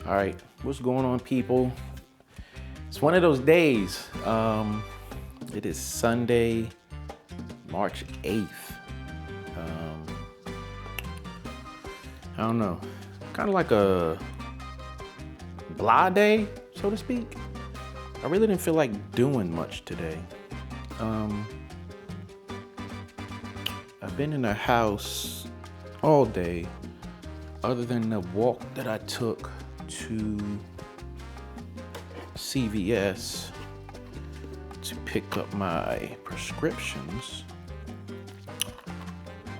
All right, what's going on, people? It's one of those days. It is Sunday, March 8th. I don't know, kind of like a blah day, so to speak. I really didn't feel like doing much today. I've been in the house all day, other than the walk that I took to CVS to pick up my prescriptions.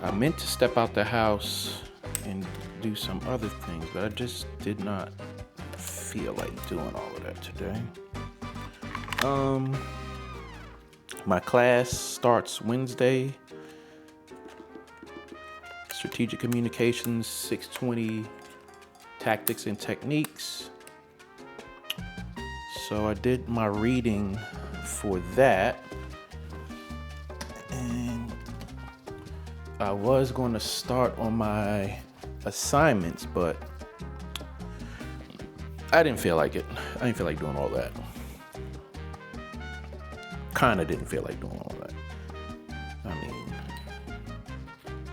I meant to step out the house and do some other things, but I just did not feel like doing all of that today. My class starts Wednesday. Strategic Communications 620 Tactics and Techniques. So I did my reading for that. And I was going to start on my assignments, but I didn't feel like it. I didn't feel like doing all that. Kinda didn't feel like doing all that. I mean,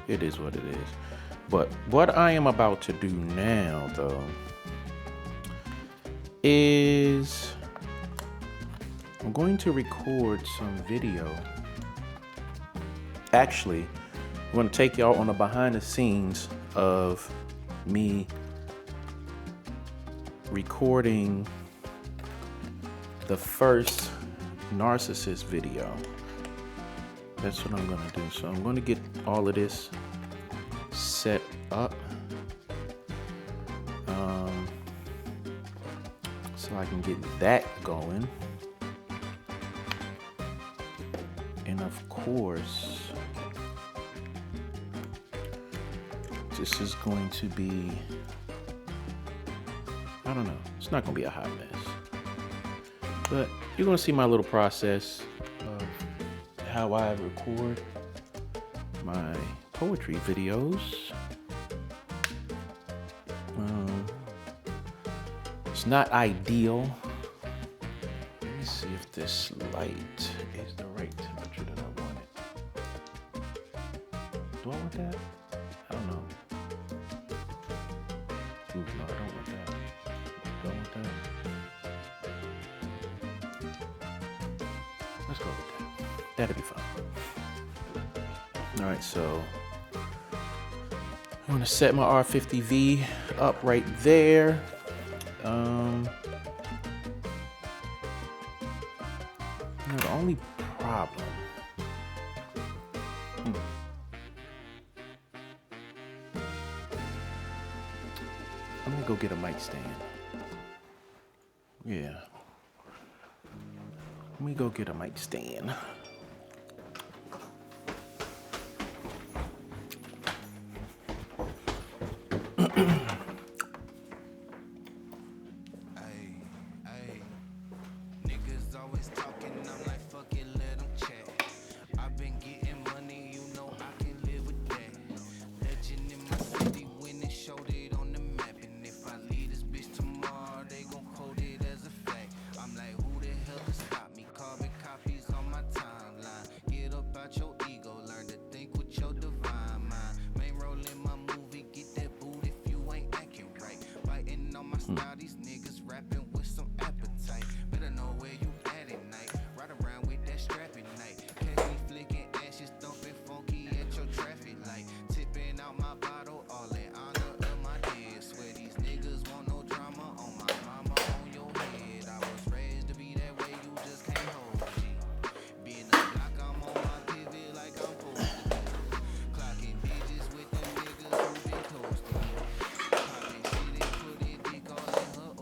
it is what it is. But what I am about to do now, though, is I'm going to record some video. Actually, I'm going to take y'all on the behind the scenes of me recording the first narcissist video. That's what I'm going to do. So I'm going to get all of this set up so I can get that going. And of course, this is going to be, I don't know, it's not going to be a hot mess. But you're going to see my little process of how I record my poetry videos. It's not ideal. Let me see if this light is the right temperature that I want it. Do I want that? I don't know. Ooh, no, I don't want that. Do I want that? Let's go with that. That'll be fine. All right, so I'm gonna set my R50V up right there. The only problem. I'm gonna go get a mic stand. Yeah. Let me go get a mic stand. These niggas rapping with some appetite. Better know where you at night. Ride around with that strap at night. Catch me flicking ashes, thumping funky at your traffic light. Tipping out my bottle, all in honor of my dead. Swear these niggas want no drama on my mama, on your head. I was raised to be that way, you just can't hold G. Being a block, I'm on my pivot like I'm supposed to be. Clocking digits with them niggas who been close to me. Popping shit and put it dick all in her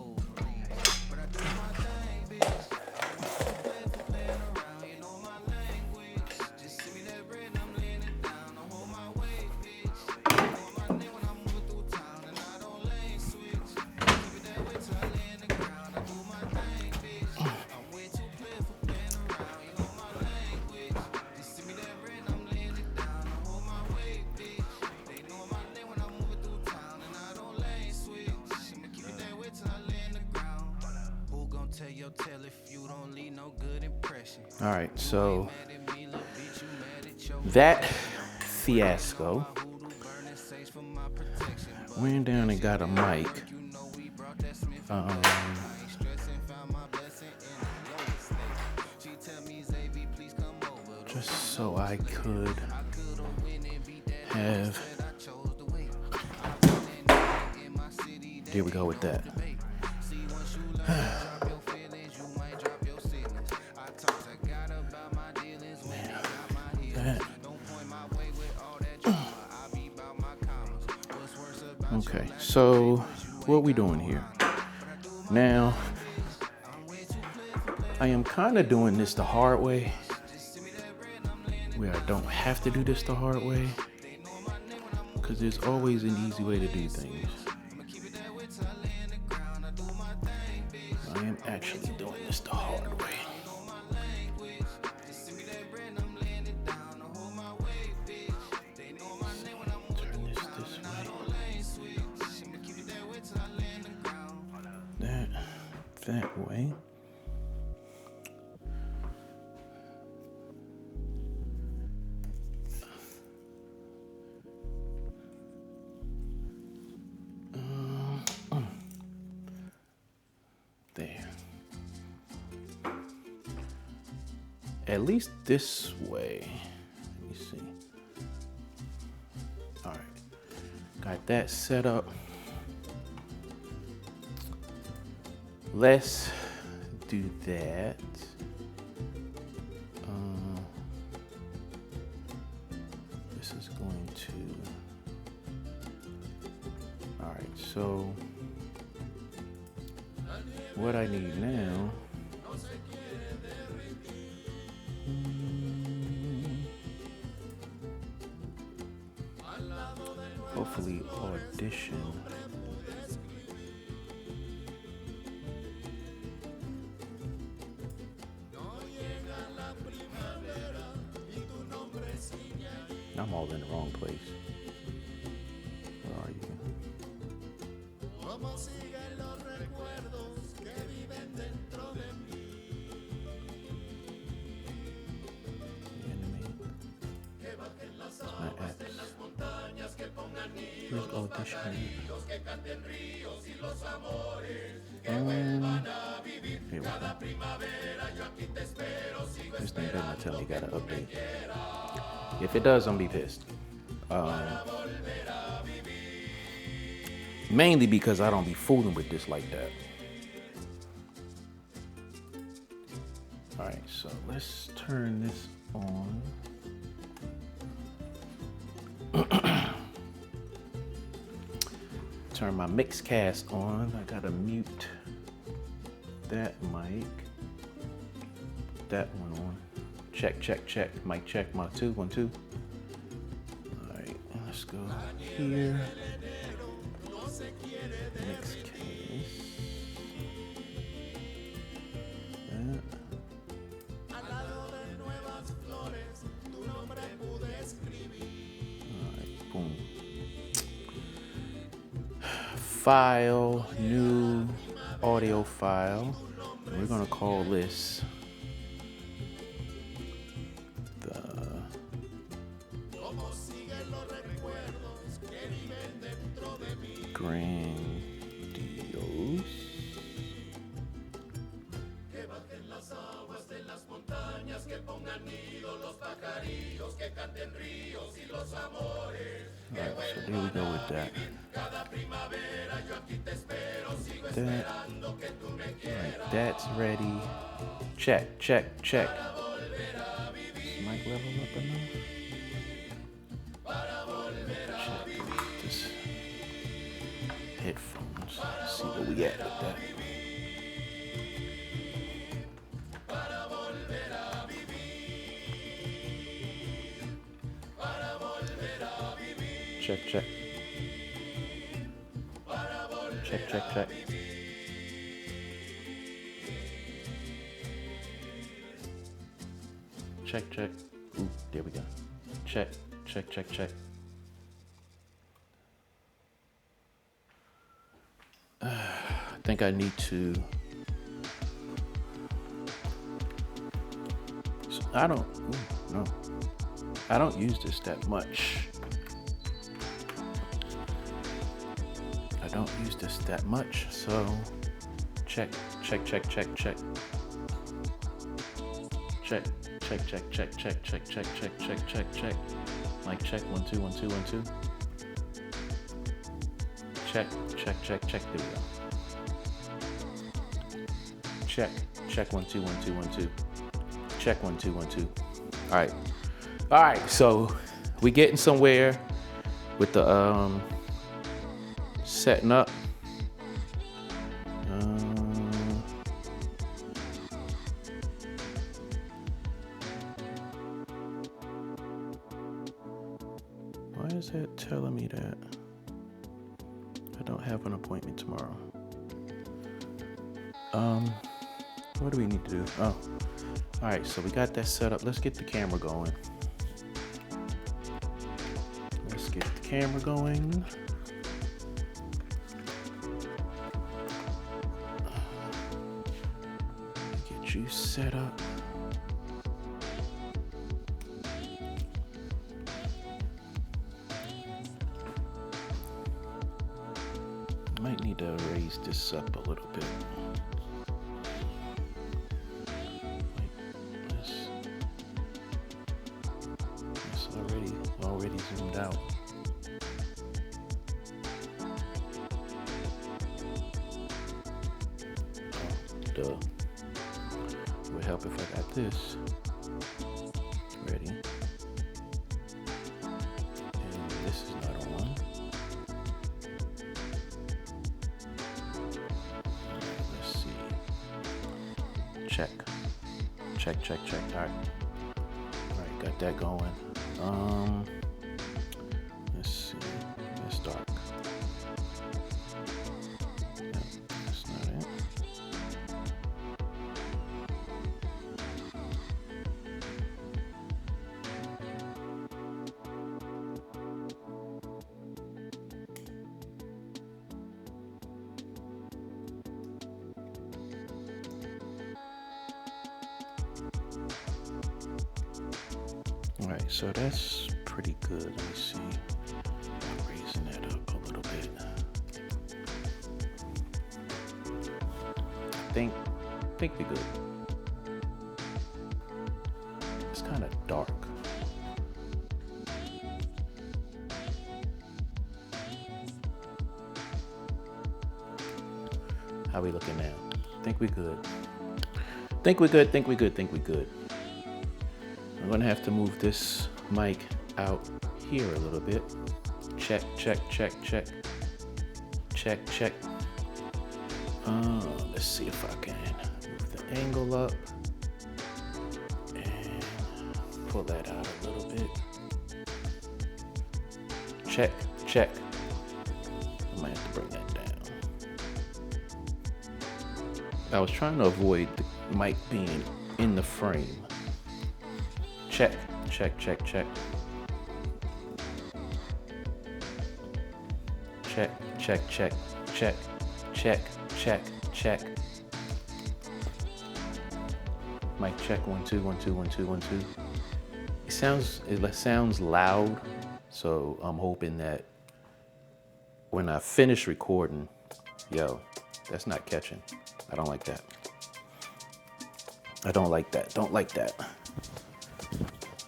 your tail if you don't leave no good impression. All right, so that fiasco. Went down and got a mic. Just so I could have. There we go with that. Okay, so what we doing here? Now, I am kind of doing this the hard way, where I don't have to do this the hard way, because there's always an easy way to do things. I am actually doing this the hard way. That way. There. At least this way. Let me see. All right. Got that set up. Let's do that. This is going to. All right, so what I need now. Hopefully, audition. I'm all in the wrong place. Where are you? Here's audition. Here we go. This thing better not tell me you got to update. If it does, I'm gonna be pissed. Mainly because I don't be fooling with this like that. All right, so let's turn this on. Turn my Mixcast on. I gotta mute that mic. That one on. Check, check, check. Mic check, mic 2, 1, 2. All right, let's go here. Mixcast. That. All right, boom. File, new audio file. And we're gonna call this Grandiose Alright, so there we go with that. Alright, that's ready. Check, check, check. Is mic level up enough? Check this headphones. See where we at with that. Check, check. Check, check, check. Check, check. Ooh, there we go. Check, check, check, check. I think I need to no. I don't use this that much. I don't use this that much, so check. Check. Check. Check. Check. Mic check. 1 2 1 2 1 2. Check. There we go. Check 1 2 1 2 1 2. Check 1 2 1 2. All right. So we getting somewhere with the setting up. Why is it telling me that I don't have an appointment tomorrow? What do we need to do? Oh, all right. So we got that set up. Let's get the camera going. Get you set up. Might need to raise this up a little bit. Like this. It's already zoomed out. Duh. It would help if I got this ready. And this is not on. Let's see. Check. All right, got that going. Let's see. It's dark. No, that's not it. All right, so that's pretty good. Let me see. Raising that up a little bit. I think we good. It's kind of dark. How we looking now? Think we good. I'm gonna have to move this mic out here a little bit. Check. Let's see if I can move the angle up and pull that out a little bit. Check. I might have to bring that down. I was trying to avoid the mic being in the frame. Check. Mic check 1 2 1 2 1 2 1 2. It sounds loud, so I'm hoping that when I finish recording, that's not catching. I don't like that. Don't like that.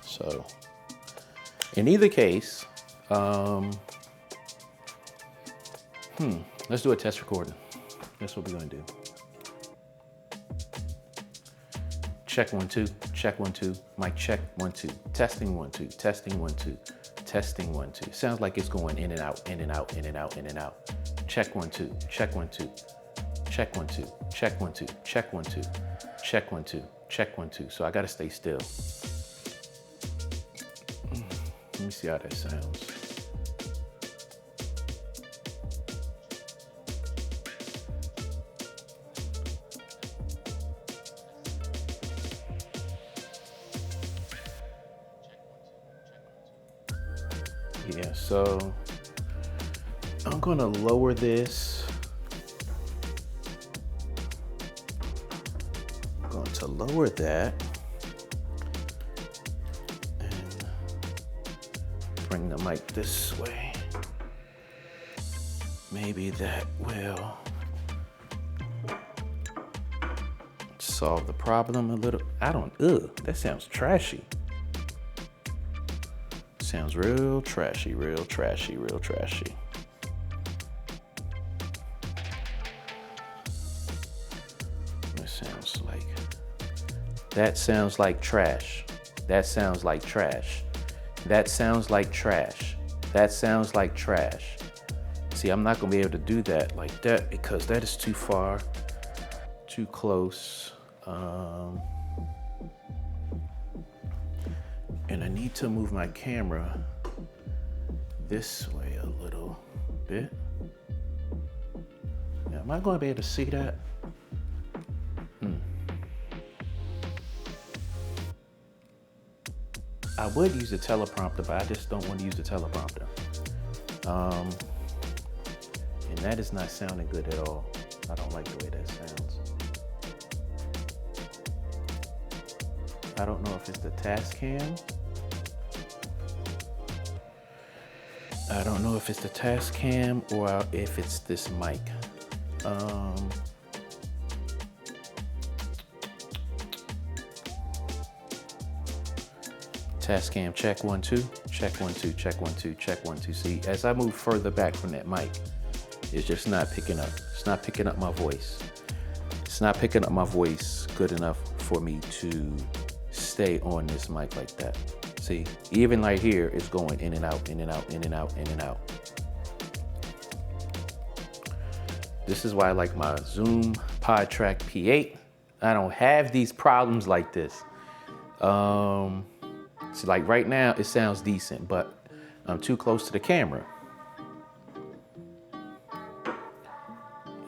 So, in either case, let's do a test recording. That's what we're gonna do. Check 1 2, check 1 2, mic check 1 2, testing 1 2, testing 1 2, testing 1 2. Sounds like it's going in and out. Check 1 2, check 1 2, check 1 2, check 1 2, check 1 2, check 1 2, check 1 2. So I gotta stay still. Let me see how that sounds. Yeah, so I'm gonna lower this. I'm going to lower that. bring the mic this way. Maybe that will solve the problem a little. That sounds trashy. Sounds real trashy, real trashy, real trashy. That sounds like trash. That sounds like trash. That sounds like trash. That sounds like trash. See, I'm not gonna be able to do that like that because that is too far, too close. And I need to move my camera this way a little bit. Now, am I gonna be able to see that? I would use the teleprompter, but I just don't want to use the teleprompter. And that is not sounding good at all. I don't like the way that sounds. I don't know if it's the Tascam. I don't know if it's the Tascam or if it's this mic. Tascam, check 1 2, check 1 2, check 1 2, check 1 2. See, as I move further back from that mic, it's just not picking up. It's not picking up my voice. It's not picking up my voice good enough for me to stay on this mic like that. See, even right here, it's going in and out, in and out, in and out, in and out. This is why I like my Zoom PodTrack P8. I don't have these problems like this. So like right now, it sounds decent, but I'm too close to the camera.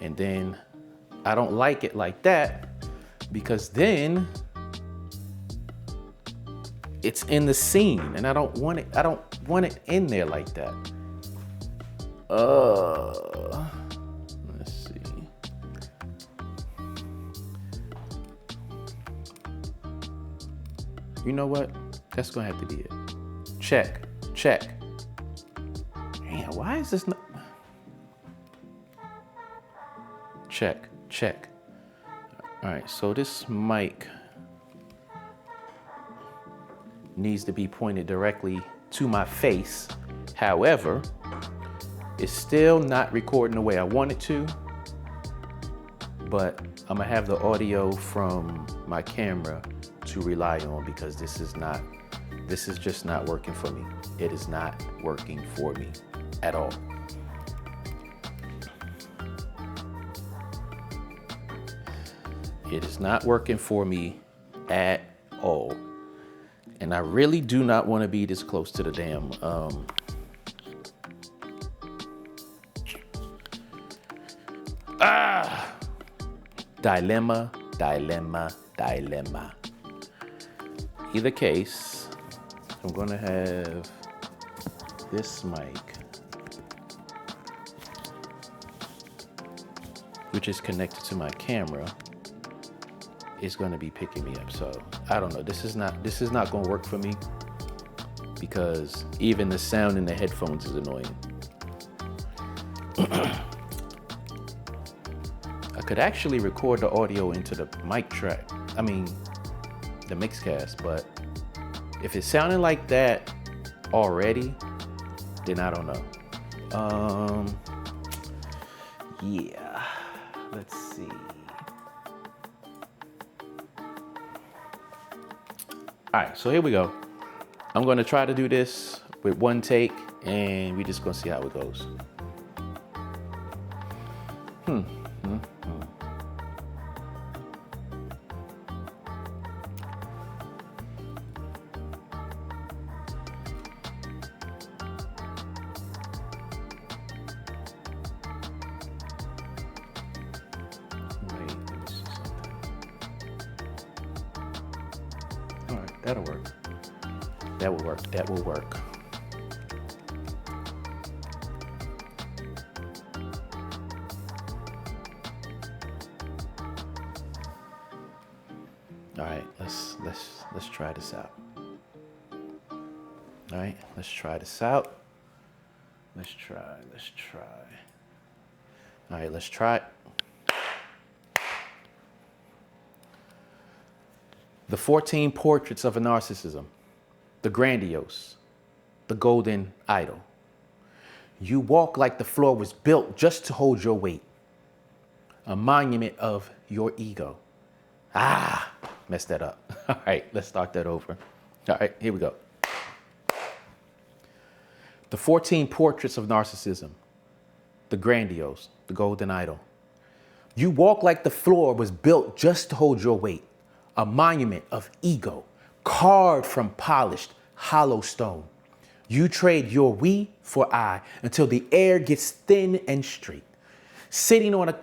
And then I don't like it like that because then it's in the scene and I don't want it in there like that. Let's see. You know what? That's gonna have to be it. Check, check. Man, why is this not? Check, check. All right, so this mic needs to be pointed directly to my face. However, it's still not recording the way I want it to, but I'm gonna have the audio from my camera to rely on because this is just not working for me. It is not working for me at all. It is not working for me at all. And I really do not want to be this close to the damn dilemma. Either case, I'm gonna have this mic, which is connected to my camera, is gonna be picking me up. So I don't know, this is not gonna work for me because even the sound in the headphones is annoying. I could actually record the audio into the mic track, the Mixcast, but if it's sounding like that already, then I don't know. Yeah, let's see. All right, so here we go. I'm gonna try to do this with one take and we're just gonna see how it goes. That'll work. That will work. That will work. All right, let's try this out. All right, let's try this out. Let's try. All right, let's try it. The 14 Portraits of a Narcissism. The Grandiose. The Golden Idol. You walk like the floor was built just to hold your weight. A monument of your ego. Ah, messed that up. All right, let's start that over. All right, here we go. The 14 Portraits of Narcissism. The Grandiose. The Golden Idol. You walk like the floor was built just to hold your weight. A monument of ego, carved from polished, hollow stone. You trade your we for I until the air gets thin and straight. Sitting on a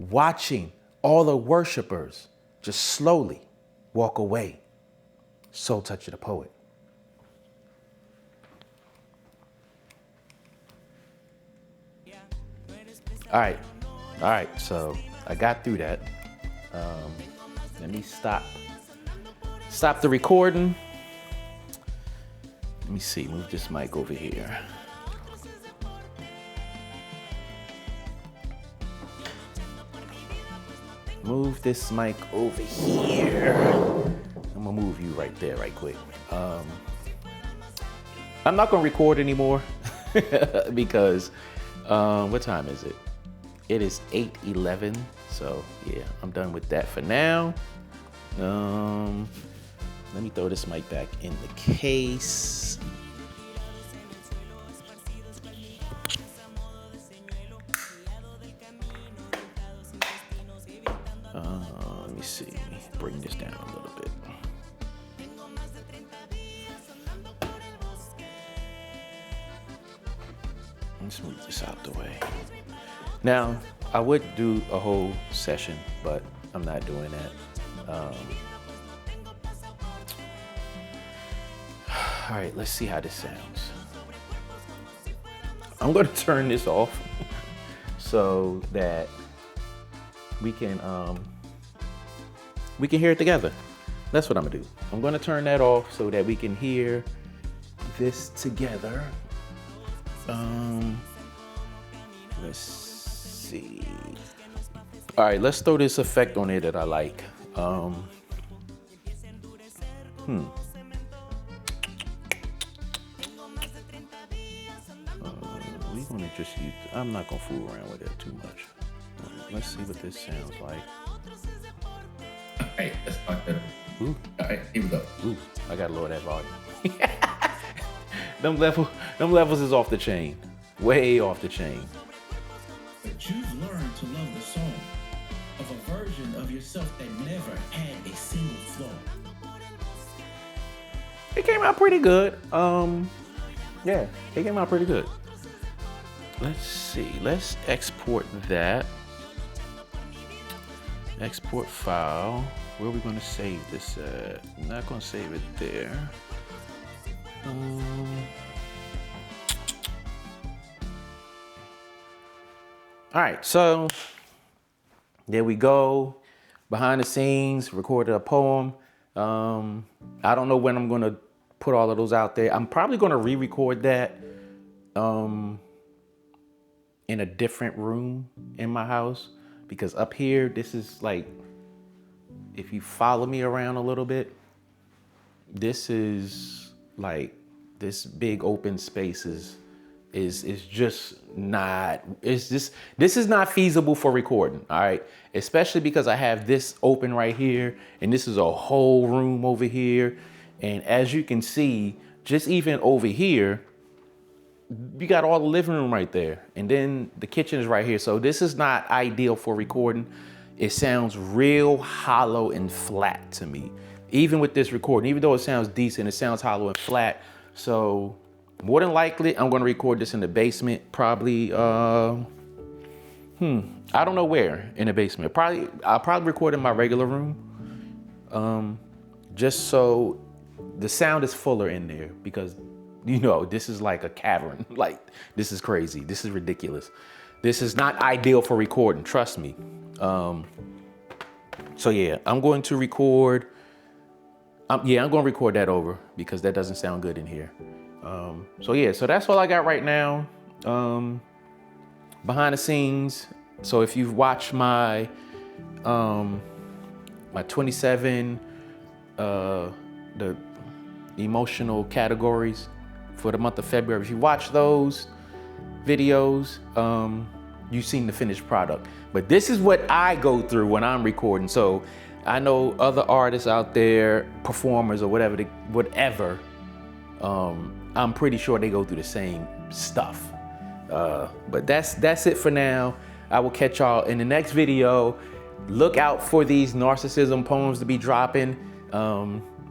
watching all the worshipers just slowly walk away. Soul Toucha the poet. All right, so I got through that. Let me stop the recording. Let me see, move this mic over here. Move this mic over here. I'm gonna move you right there, right quick. I'm not gonna record anymore because what time is it? It is 8:11. So yeah, I'm done with that for now. Let me throw this mic back in the case. Let me see, bring this down a little bit. Let's move this out the way. Now, I would do a whole session, but I'm not doing that. All right, let's see how this sounds. I'm gonna turn this off so that we can hear it together. That's what I'm gonna do. I'm gonna turn that off so that we can hear this together. Let's see. All right, let's throw this effect on it that I like. We're gonna just use, I'm not gonna fool around with it too much. Let's see what this sounds like. All right, let's talk better. Ooh. All right, here we go. Ooh, I gotta lower that volume. Them levels is off the chain. Way off the chain. But you've learned to love the song of a version of yourself that never had a single flaw. It came out pretty good. Yeah, it came out pretty good. Let's see, let's export that. Export file. Where are we gonna save this at? I'm not gonna save it there. All right, so there we go. Behind the scenes, recorded a poem. I don't know when I'm gonna put all of those out there. I'm probably gonna re-record that in a different room in my house, because up here, this is like, if you follow me around a little bit, this is like, this big open space is is just not, this is not feasible for recording, all right? Especially because I have this open right here, and this is a whole room over here. And as you can see, just even over here, you got all the living room right there. And then the kitchen is right here. So this is not ideal for recording. It sounds real hollow and flat to me. Even with this recording, even though it sounds decent, it sounds hollow and flat. So more than likely, I'm gonna record this in the basement, probably, I don't know where in the basement. I'll probably record in my regular room, just so the sound is fuller in there, because you know, this is like a cavern. Like, this is crazy. This is ridiculous. This is not ideal for recording, trust me. So yeah, I'm going to record. I'm going to record that over because that doesn't sound good in here. So yeah, so that's all I got right now. Behind the scenes. So if you've watched my 27 the emotional categories for the month of February, if you watch those videos, you've seen the finished product. But this is what I go through when I'm recording. So I know other artists out there, performers or whatever, I'm pretty sure they go through the same stuff. But that's it for now. I will catch y'all in the next video. Look out for these narcissism poems to be dropping.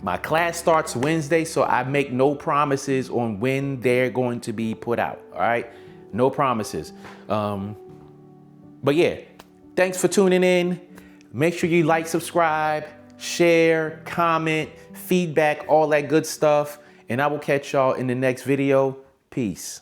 My class starts Wednesday, so I make no promises on when they're going to be put out, all right? No promises. But yeah, thanks for tuning in. Make sure you like, subscribe, share, comment, feedback, all that good stuff. And I will catch y'all in the next video. Peace.